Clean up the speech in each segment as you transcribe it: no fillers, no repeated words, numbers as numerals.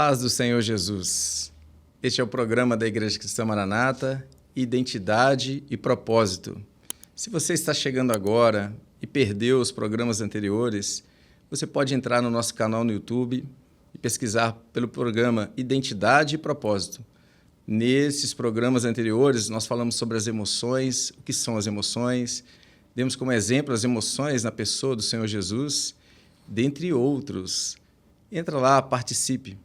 paz do Senhor Jesus. Este é o programa da Igreja Cristã Maranata, Identidade e Propósito. Se você está chegando agora e perdeu os programas anteriores, você pode entrar no nosso canal no YouTube e pesquisar pelo programa Identidade e Propósito. Nesses programas anteriores, nós falamos sobre as emoções, o que são as emoções, demos como exemplo as emoções na pessoa do Senhor Jesus, dentre outros. Entra lá, participe.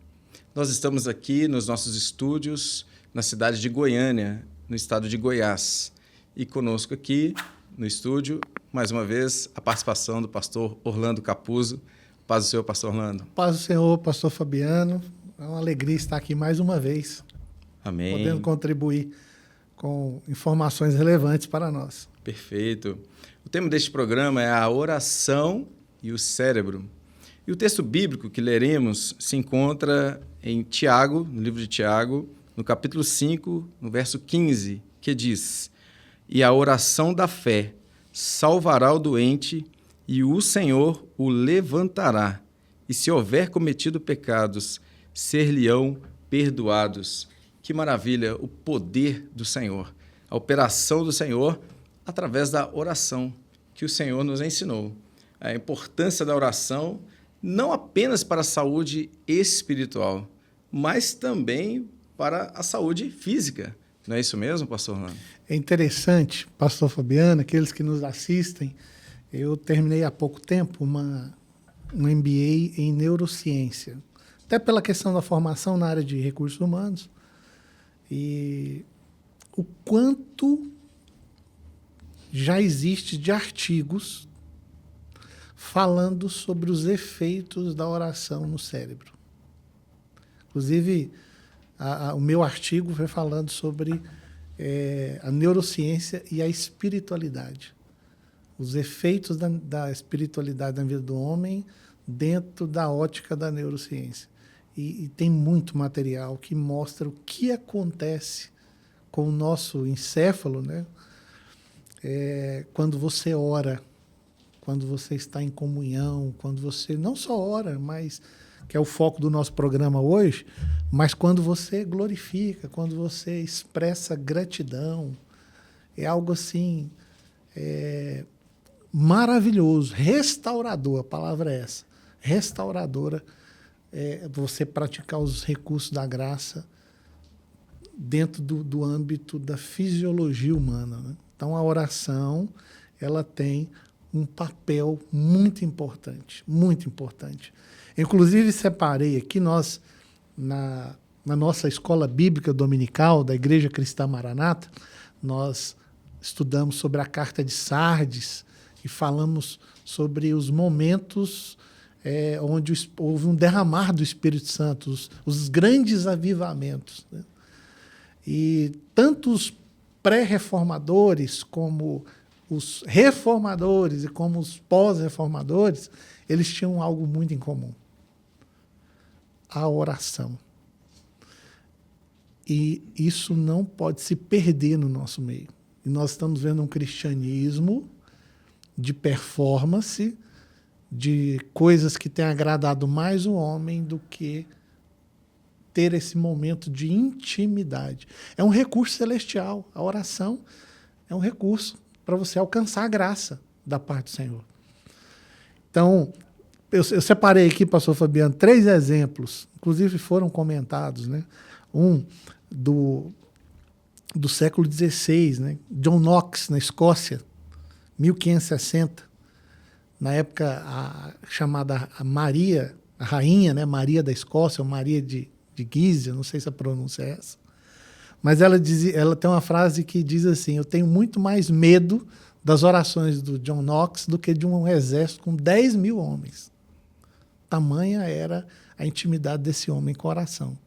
Nós estamos aqui nos nossos estúdios, na cidade de Goiânia, no estado de Goiás. E conosco aqui, no estúdio, mais uma vez, a participação do pastor Orlando Capuzzo. Paz do Senhor, pastor Orlando. Paz do Senhor, pastor Fabiano. É uma alegria estar aqui mais uma vez. Amém. Podendo contribuir com informações relevantes para nós. Perfeito. O tema deste programa é a oração e o cérebro. E o texto bíblico que leremos se encontra em Tiago, no livro de Tiago, no capítulo 5, no verso 15, que diz: "E a oração da fé salvará o doente, e o Senhor o levantará, e se houver cometido pecados, ser-lhe-ão perdoados." Que maravilha o poder do Senhor, a operação do Senhor através da oração que o Senhor nos ensinou. A importância da oração não apenas para a saúde espiritual, mas também para a saúde física. Não é isso mesmo, pastor Orlando? É interessante, pastor Fabiano, aqueles que nos assistem, eu terminei há pouco tempo um MBA em neurociência, até pela questão da formação na área de recursos humanos, e o quanto já existe de artigos falando sobre os efeitos da oração no cérebro. Inclusive, o meu artigo foi falando sobre a neurociência e a espiritualidade. Os efeitos da espiritualidade na vida do homem dentro da ótica da neurociência. E tem muito material que mostra o que acontece com o nosso encéfalo, né? Quando você ora, quando você está em comunhão, quando você não só ora, mas que é o foco do nosso programa hoje, mas quando você glorifica, quando você expressa gratidão, é algo assim maravilhoso, restaurador, a palavra é essa, restauradora, você praticar os recursos da graça dentro do âmbito da fisiologia humana, né? Então, a oração, ela tem um papel muito importante, muito importante. Inclusive, separei aqui, nós, na nossa escola bíblica dominical da Igreja Cristã Maranata, nós estudamos sobre a carta de Sardes e falamos sobre os momentos onde houve um derramar do Espírito Santo, os grandes avivamentos, né? E tanto os pré-reformadores como os reformadores e como os pós-reformadores, eles tinham algo muito em comum: a oração. E isso não pode se perder no nosso meio. E nós estamos vendo um cristianismo de performance, de coisas que têm agradado mais o homem do que ter esse momento de intimidade. É um recurso celestial. A oração é um recurso para você alcançar a graça da parte do Senhor. Então, eu separei aqui, pastor Fabiano, 3 exemplos, inclusive foram comentados, né? Um do século XVI, né? John Knox, na Escócia, 1560, na época chamada Maria, a rainha, né? Maria da Escócia, ou Maria de Guise, não sei se a pronúncia é essa, mas ela tem uma frase que diz assim: eu tenho muito mais medo das orações do John Knox do que de um exército com 10 mil homens. Tamanha era a intimidade desse homem com a oração.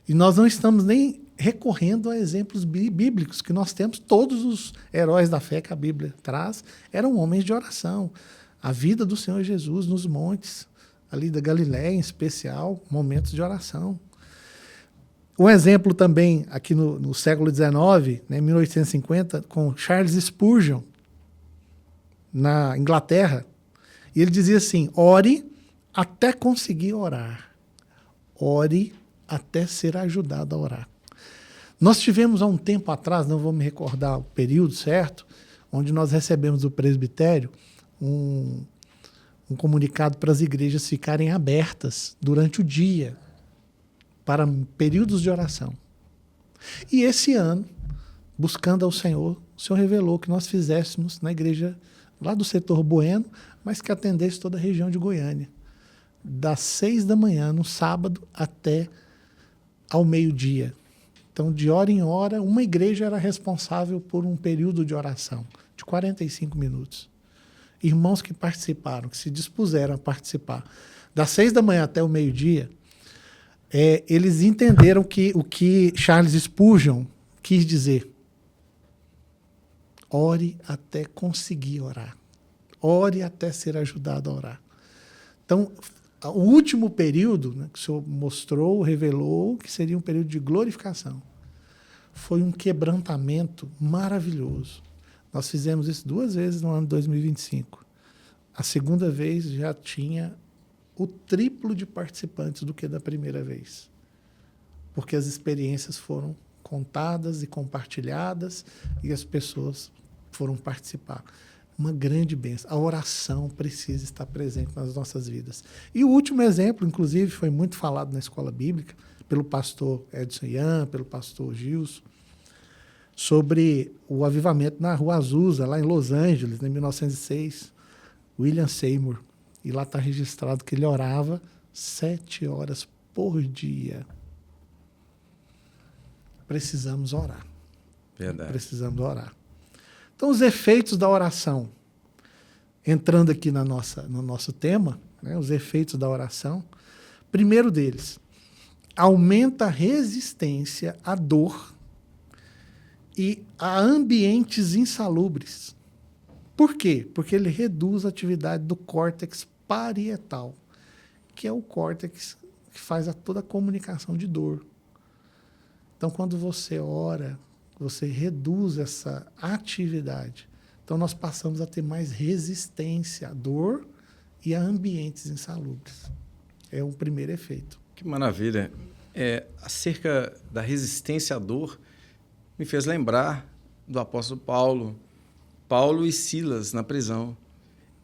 E nós não estamos nem recorrendo a exemplos bíblicos, que nós temos. Todos os heróis da fé que a Bíblia traz eram homens de oração. A vida do Senhor Jesus nos montes, ali da Galiléia em especial, momentos de oração. Um exemplo também, aqui no século XIX, né, 1850, com Charles Spurgeon, na Inglaterra. E ele dizia assim: ore até conseguir orar. Ore até ser ajudado a orar. Nós tivemos há um tempo atrás, não vou me recordar o período certo, onde nós recebemos do presbitério um comunicado para as igrejas ficarem abertas durante o dia para períodos de oração. E esse ano, buscando ao Senhor, o Senhor revelou que nós fizéssemos na igreja lá do setor Bueno, mas que atendesse toda a região de Goiânia, das 6 da manhã, no sábado, até ao meio-dia. Então, de hora em hora, uma igreja era responsável por um período de oração de 45 minutos. Irmãos que participaram, que se dispuseram a participar, das 6 da manhã até o meio-dia, eles entenderam que o que Charles Spurgeon quis dizer: ore até conseguir orar. Ore até ser ajudado a orar. Então, o último período, né, que o Senhor mostrou, revelou, que seria um período de glorificação, foi um quebrantamento maravilhoso. Nós fizemos isso 2 vezes no ano de 2025. A segunda vez já tinha o triplo de participantes do que da primeira vez, porque as experiências foram contadas e compartilhadas e as pessoas foram participar. Uma grande bênção. A oração precisa estar presente nas nossas vidas. E o último exemplo, inclusive, foi muito falado na escola bíblica, pelo pastor Edson Ian, pelo pastor Gilson, sobre o avivamento na Rua Azusa, lá em Los Angeles, em 1906, William Seymour. E lá está registrado que ele orava 7 horas por dia. Precisamos orar. Verdade. Precisamos orar. Então, os efeitos da oração, entrando aqui no nosso tema, né, os efeitos da oração, primeiro deles, aumenta a resistência à dor e a ambientes insalubres. Por quê? Porque ele reduz a atividade do córtex parietal, que é o córtex que faz toda a comunicação de dor. Então, quando você ora, você reduz essa atividade. Então, nós passamos a ter mais resistência à dor e a ambientes insalubres. É um primeiro efeito. Que maravilha. Acerca da resistência à dor, me fez lembrar do apóstolo Paulo. Paulo e Silas na prisão.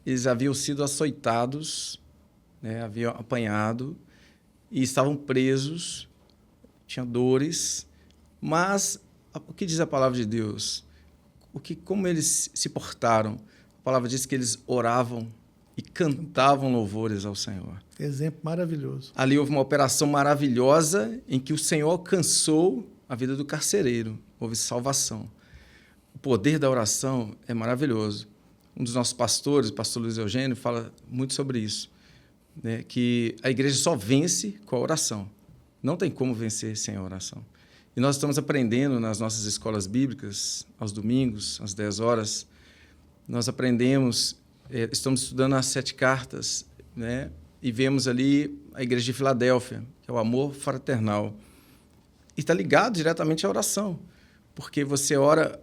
Eles haviam sido açoitados, né, haviam apanhado e estavam presos, tinham dores, mas o que diz a palavra de Deus? Como eles se portaram? A palavra diz que eles oravam e cantavam louvores ao Senhor. Exemplo maravilhoso. Ali houve uma operação maravilhosa em que o Senhor alcançou a vida do carcereiro. Houve salvação. O poder da oração é maravilhoso. Um dos nossos pastores, o pastor Luiz Eugênio, fala muito sobre isso, né? Que a igreja só vence com a oração. Não tem como vencer sem a oração. E nós estamos aprendendo nas nossas escolas bíblicas, aos domingos, às 10 horas, nós aprendemos, estamos estudando as 7 cartas, né? E vemos ali a igreja de Filadélfia, que é o amor fraternal. E está ligado diretamente à oração, porque você ora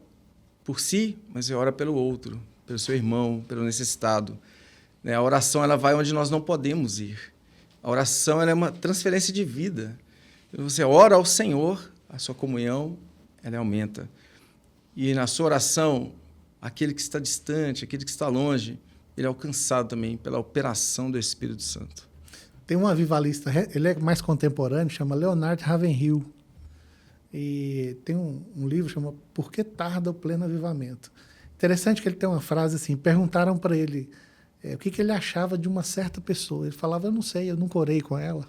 por si, mas você ora pelo outro, pelo seu irmão, pelo necessitado. A oração ela vai onde nós não podemos ir. A oração ela é uma transferência de vida. Você ora ao Senhor, a sua comunhão ela aumenta. E na sua oração, aquele que está distante, aquele que está longe, ele é alcançado também pela operação do Espírito Santo. Tem um avivalista, ele é mais contemporâneo, chama Leonard Ravenhill. E tem um livro que chama Por que Tarda o Pleno Avivamento? Interessante que ele tem uma frase assim, perguntaram para ele o que ele achava de uma certa pessoa. Ele falava, eu não sei, eu nunca orei com ela.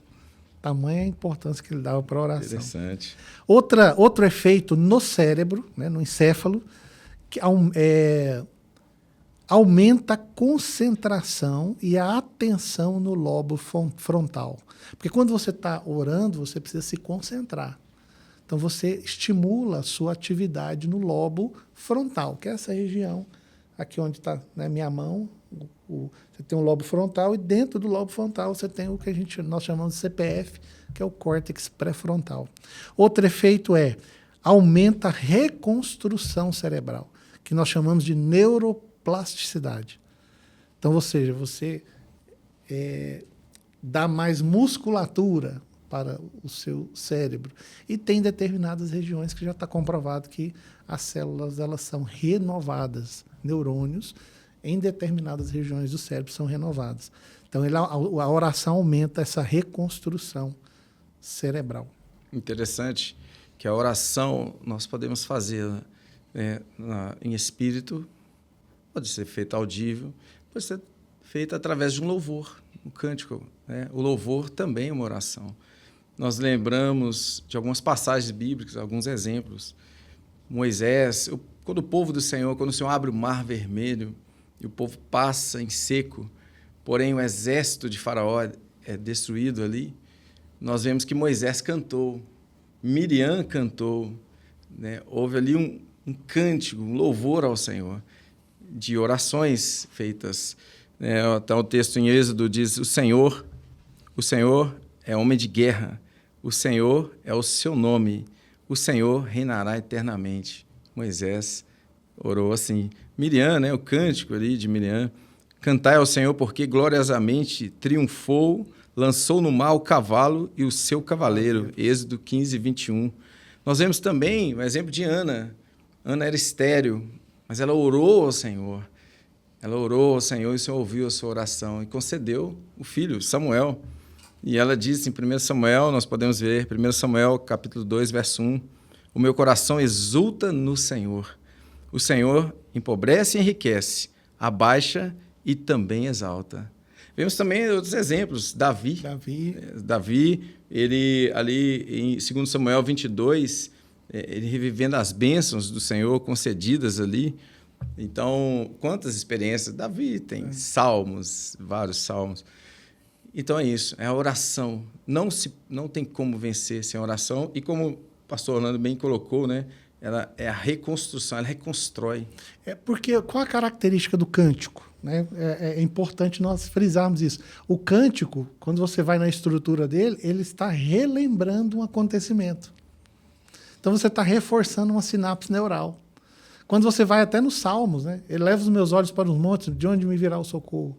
Tamanha a importância que ele dava para a oração. Interessante. Outro efeito no cérebro, né, no encéfalo, que aumenta a concentração e a atenção no lobo frontal. Porque quando você está orando, você precisa se concentrar. Então, você estimula a sua atividade no lobo frontal, que é essa região aqui onde está, né, minha mão. Você tem um lobo frontal e dentro do lobo frontal você tem o que nós chamamos de CPF, que é o córtex pré-frontal. Outro efeito aumenta a reconstrução cerebral, que nós chamamos de neuroplasticidade. Então, ou seja, você dá mais musculatura. A para o seu cérebro. E tem determinadas regiões que já está comprovado que as células elas são renovadas, neurônios em determinadas regiões do cérebro são renovadas. Então, a oração aumenta essa reconstrução cerebral. Interessante que a oração nós podemos fazer em espírito, pode ser feita audível, pode ser feita através de um louvor, um cântico. Né? O louvor também é uma oração. Nós lembramos de algumas passagens bíblicas, alguns exemplos. Moisés, quando o povo do Senhor, quando o Senhor abre o mar vermelho e o povo passa em seco, porém o exército de Faraó é destruído ali, nós vemos que Moisés cantou, Miriam cantou, né? Houve ali um cântico, um louvor ao Senhor, de orações feitas. Né? Então, o texto em Êxodo diz, o Senhor é homem de guerra, o Senhor é o seu nome, o Senhor reinará eternamente. Moisés orou assim. Miriam, né? O cântico ali de Miriam, cantai ao Senhor porque gloriosamente triunfou, lançou no mar o cavalo e o seu cavaleiro. Êxodo 15, 21. Nós vemos também o exemplo de Ana. Ana era estéril, mas ela orou ao Senhor. Ela orou ao Senhor e o Senhor ouviu a sua oração e concedeu o filho, Samuel. E ela disse em 1 Samuel, nós podemos ver, 1 Samuel, capítulo 2, verso 1, o meu coração exulta no Senhor. O Senhor empobrece e enriquece, abaixa e também exalta. Vemos também outros exemplos. Davi, ele ali em 2 Samuel 22, ele revivendo as bênçãos do Senhor concedidas ali. Então, quantas experiências? Davi tem salmos, vários salmos. Então é isso, é a oração. Não tem como vencer sem oração. E como o pastor Orlando bem colocou, né? Ela é a reconstrução, ela reconstrói. Porque qual a característica do cântico? Né? É importante nós frisarmos isso. O cântico, quando você vai na estrutura dele, ele está relembrando um acontecimento. Então você está reforçando uma sinapse neural. Quando você vai até nos Salmos, né? Ele leva os meus olhos para os montes, de onde me virá o socorro.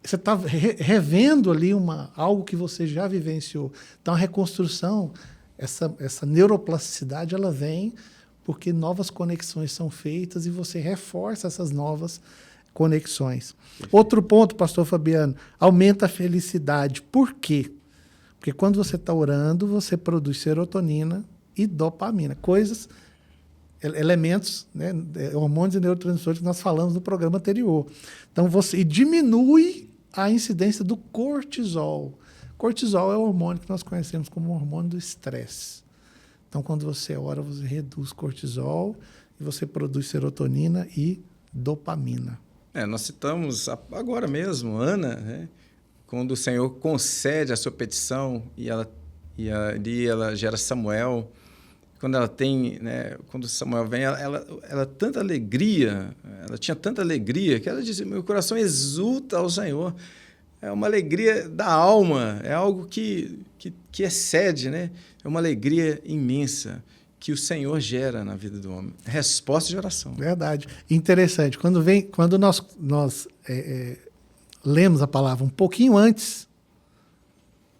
Você está revendo ali algo que você já vivenciou. Então a reconstrução, essa neuroplasticidade, ela vem porque novas conexões são feitas e você reforça essas novas conexões. Outro ponto, pastor Fabiano, aumenta a felicidade. Por quê? Porque quando você está orando, você produz serotonina e dopamina, elementos, né, hormônios e neurotransmissores que nós falamos no programa anterior. Então, você diminui a incidência do cortisol. Cortisol é o hormônio que nós conhecemos como hormônio do estresse. Então, quando você ora, você reduz cortisol e você produz serotonina e dopamina. Nós citamos agora mesmo Ana, né? Quando o Senhor concede a sua petição e ali ela gera Samuel. Quando ela tem, né? Quando Samuel vem, ela tanta alegria, ela tinha tanta alegria que ela disse: meu coração exulta ao Senhor. É uma alegria da alma, é algo que excede, né? É uma alegria imensa que o Senhor gera na vida do homem. Resposta de oração. Verdade. Interessante. Quando nós lemos a palavra um pouquinho antes,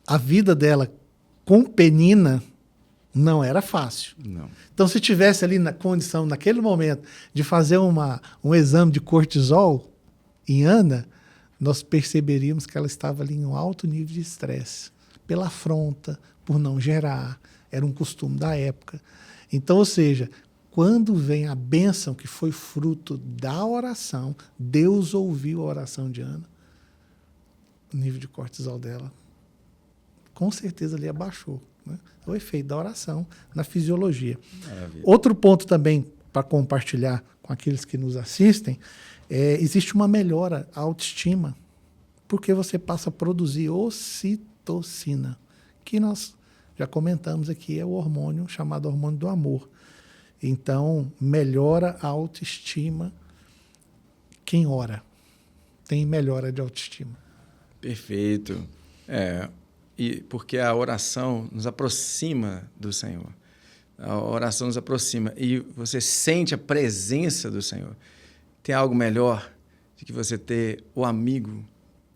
a vida dela com Penina não era fácil. Não. Então, se tivesse ali na condição, naquele momento, de fazer um exame de cortisol em Ana, nós perceberíamos que ela estava ali em um alto nível de estresse, pela afronta, por não gerar, era um costume da época. Então, ou seja, quando vem a bênção que foi fruto da oração, Deus ouviu a oração de Ana, o nível de cortisol dela, com certeza ali abaixou. Né? É o efeito da oração na fisiologia. Maravilha. Outro ponto também para compartilhar com aqueles que nos assistem, existe uma melhora à autoestima, porque você passa a produzir ocitocina, que nós já comentamos aqui, é o hormônio chamado hormônio do amor. Então, melhora a autoestima. Quem ora tem melhora de autoestima. Perfeito. E porque a oração nos aproxima do Senhor. A oração nos aproxima e você sente a presença do Senhor. Tem algo melhor do que você ter o amigo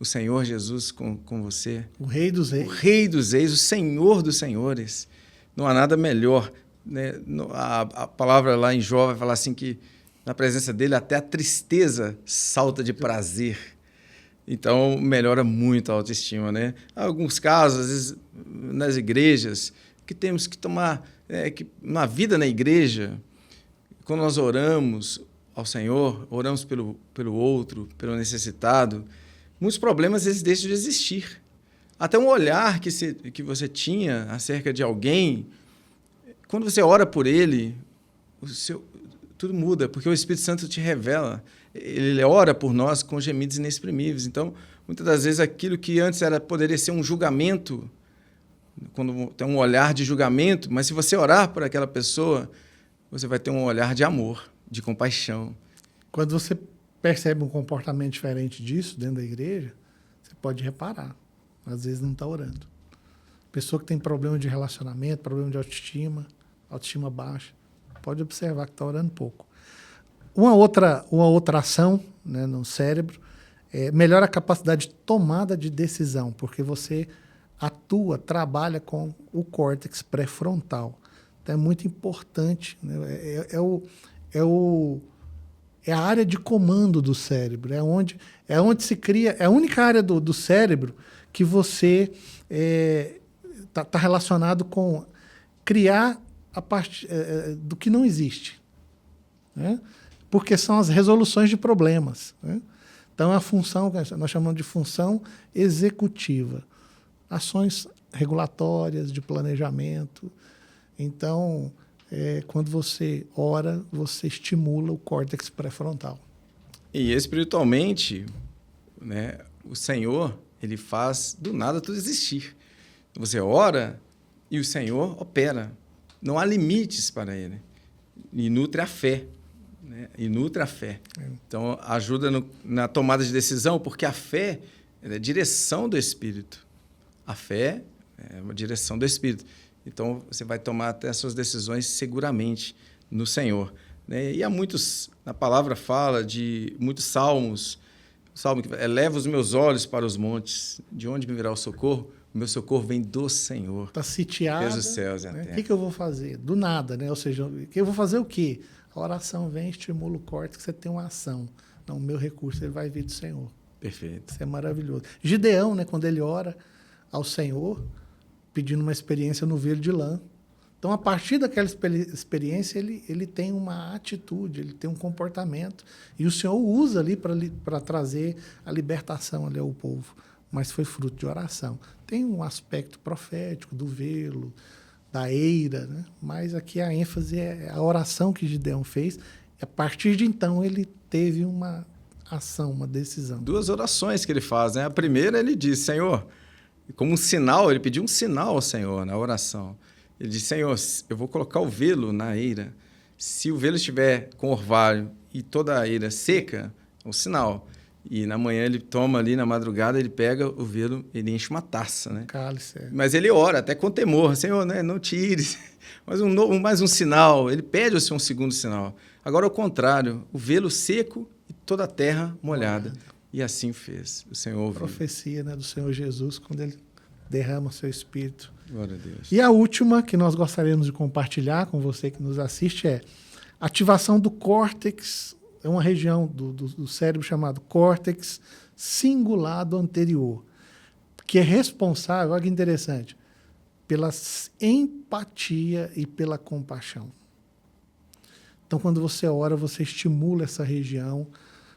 o Senhor Jesus com você. O Rei dos Reis. O Rei dos Reis, o Senhor dos Senhores. Não há nada melhor, né? A palavra lá em Jó vai falar assim que na presença dele até a tristeza salta de prazer. Então, melhora muito a autoestima, né? Há alguns casos, às vezes, nas igrejas, que temos que tomar... que na vida na igreja, quando nós oramos ao Senhor, oramos pelo outro, pelo necessitado, muitos problemas eles deixam de existir. Até um olhar que você tinha acerca de alguém, quando você ora por ele, tudo muda, porque o Espírito Santo te revela. Ele ora por nós com gemidos inexprimíveis. Então, muitas das vezes, aquilo que antes poderia ser um julgamento, quando tem um olhar de julgamento, mas se você orar por aquela pessoa, você vai ter um olhar de amor, de compaixão. Quando você percebe um comportamento diferente disso dentro da igreja, você pode reparar. Às vezes não está orando. Pessoa que tem problema de relacionamento, problema de autoestima baixa, pode observar que está orando pouco. Uma outra ação, né, no cérebro melhora a capacidade de tomada de decisão, porque você trabalha com o córtex pré-frontal. Então é muito importante, né? É a área de comando do cérebro, é onde se cria, é a única área do cérebro que você está relacionado com criar a parte do que não existe, né? Porque são as resoluções de problemas, né? Então, a função, nós chamamos de função executiva, ações regulatórias, de planejamento. Então, quando você ora, você estimula o córtex pré-frontal. E espiritualmente, né, o Senhor, ele faz do nada tudo existir. Você ora e o Senhor opera. Não há limites para ele. E nutre a fé. Né? E nutre a fé. Então, ajuda na tomada de decisão, porque a fé é a direção do Espírito. A fé é uma direção do Espírito. Então, você vai tomar até as suas decisões seguramente no Senhor. Né? E há a palavra fala de muitos salmos. O salmo que eleva os meus olhos para os montes. De onde me virá o socorro? O meu socorro vem do Senhor. Está sitiado. Fez os céus e a terra. O que eu vou fazer? Do nada, né? Ou seja, eu vou fazer o quê? A oração vem, estimula o córtex, você tem uma ação. Não, o meu recurso ele vai vir do Senhor. Perfeito. Isso é maravilhoso. Gideão, né, quando ele ora ao Senhor, pedindo uma experiência no velo de lã. Então, a partir daquela experiência, ele tem uma atitude, ele tem um comportamento. E o Senhor usa ali para trazer a libertação ali ao povo. Mas foi fruto de oração. Tem um aspecto profético do velo, da eira, né? Mas aqui a ênfase é a oração que Gideão fez. E a partir de então, ele teve uma ação, uma decisão. 2 orações que ele faz, né? A primeira, ele diz, Senhor, como um sinal, ele pediu um sinal ao Senhor na oração. Ele disse, Senhor, eu vou colocar o velo na eira. Se o velo estiver com orvalho e toda a eira seca, é um sinal. E na manhã ele toma ali, na madrugada, ele pega o velo, ele enche uma taça, né? Cálice. Mas ele ora, até com temor, Senhor, né? Não tires. Mais um sinal. Ele pede ao Senhor um segundo sinal. Agora, ao contrário, o velo seco e toda a terra molhada. E assim fez. O Senhor ouviu. Profecia, né, do Senhor Jesus, quando ele derrama o seu Espírito. Glória a Deus. E a última que nós gostaríamos de compartilhar com você que nos assiste é ativação do córtex. É uma região do cérebro chamado córtex cingulado anterior, que é responsável, olha que interessante, pela empatia e pela compaixão. Então, quando você ora, você estimula essa região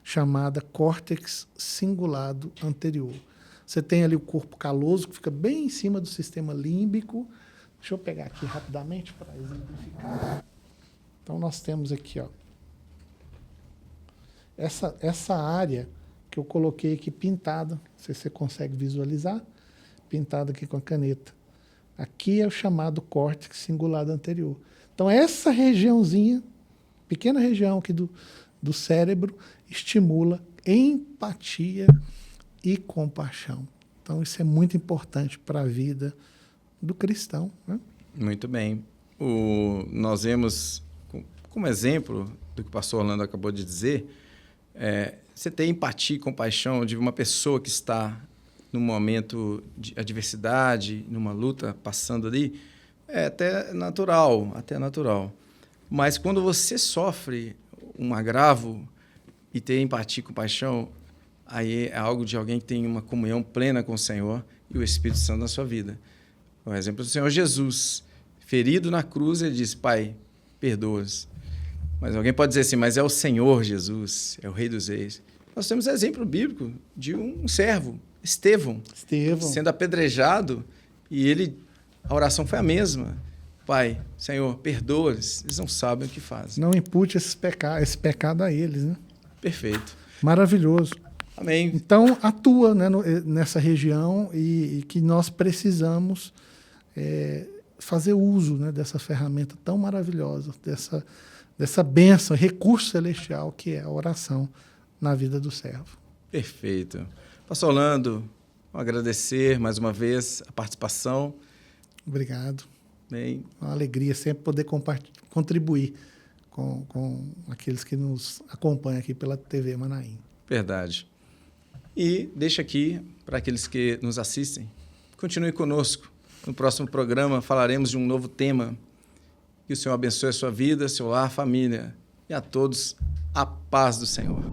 chamada córtex cingulado anterior. Você tem ali o corpo caloso, que fica bem em cima do sistema límbico. Deixa eu pegar aqui rapidamente para exemplificar. Então, nós temos aqui, ó, essa área que eu coloquei aqui pintada, não sei se você consegue visualizar, pintada aqui com a caneta. Aqui é o chamado córtex cingulado anterior. Então, essa regiãozinha, pequena região aqui do cérebro, estimula empatia e compaixão. Então, isso é muito importante para a vida do cristão, né? Muito bem. Nós vemos, como exemplo do que o pastor Orlando acabou de dizer, Você ter empatia e compaixão de uma pessoa que está num momento de adversidade, numa luta, passando ali, é até natural. Mas quando você sofre um agravo e ter empatia e compaixão, aí é algo de alguém que tem uma comunhão plena com o Senhor e o Espírito Santo na sua vida. Por exemplo, o Senhor Jesus, ferido na cruz, ele disse: Pai, perdoa-os. Mas alguém pode dizer assim, mas é o Senhor Jesus, é o Rei dos Reis. Nós temos exemplo bíblico de um servo, Estevão, sendo apedrejado, e a oração foi a mesma. Pai, Senhor, perdoa-os, eles não sabem o que fazem. Não impute esse pecado a eles, né? Perfeito. Maravilhoso. Amém. Então, atua, né, nessa região e que nós precisamos fazer uso, né, dessa ferramenta tão maravilhosa, dessa bênção, recurso celestial que é a oração na vida do servo. Perfeito. Pastor Orlando, agradecer mais uma vez a participação. Obrigado. Bem, uma alegria sempre poder contribuir com aqueles que nos acompanham aqui pela TV Manaim. Verdade. E deixa aqui, para aqueles que nos assistem, continue conosco. No próximo programa falaremos de um novo tema. Que o Senhor abençoe a sua vida, seu lar, família. E a todos, a paz do Senhor.